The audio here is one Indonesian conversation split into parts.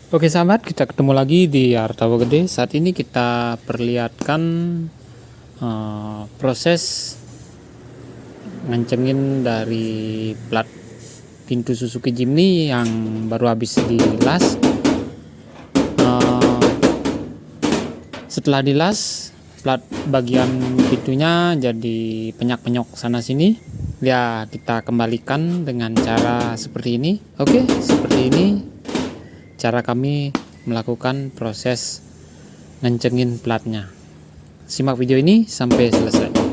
Oke sahabat, kita ketemu lagi di Artawa Gede. Saat ini kita perlihatkan proses ngencengin dari plat pintu Suzuki Jimny yang baru habis dilas. Setelah dilas, plat bagian pintunya jadi penyak-penyok sana sini. Ya, kita kembalikan dengan cara seperti ini. Oke, seperti ini cara kami melakukan proses ngencengin platnya. Simak video ini sampai selesai.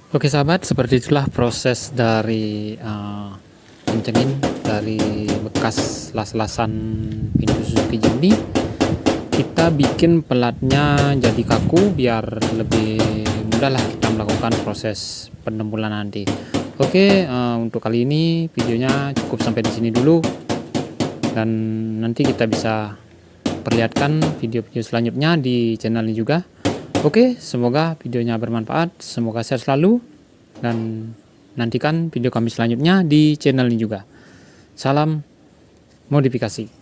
Oke sahabat, seperti itulah proses dari kencengin dari bekas las-lasan pintu Suzuki Jimny. Kita bikin pelatnya jadi kaku biar lebih mudah lah kita melakukan proses penembulan nanti. Oke, untuk kali ini videonya cukup sampai di sini dulu, dan nanti kita bisa perlihatkan video-video selanjutnya di channel ini juga. Oke, semoga videonya bermanfaat, semoga sehat selalu, dan nantikan video kami selanjutnya di channel ini juga. Salam modifikasi.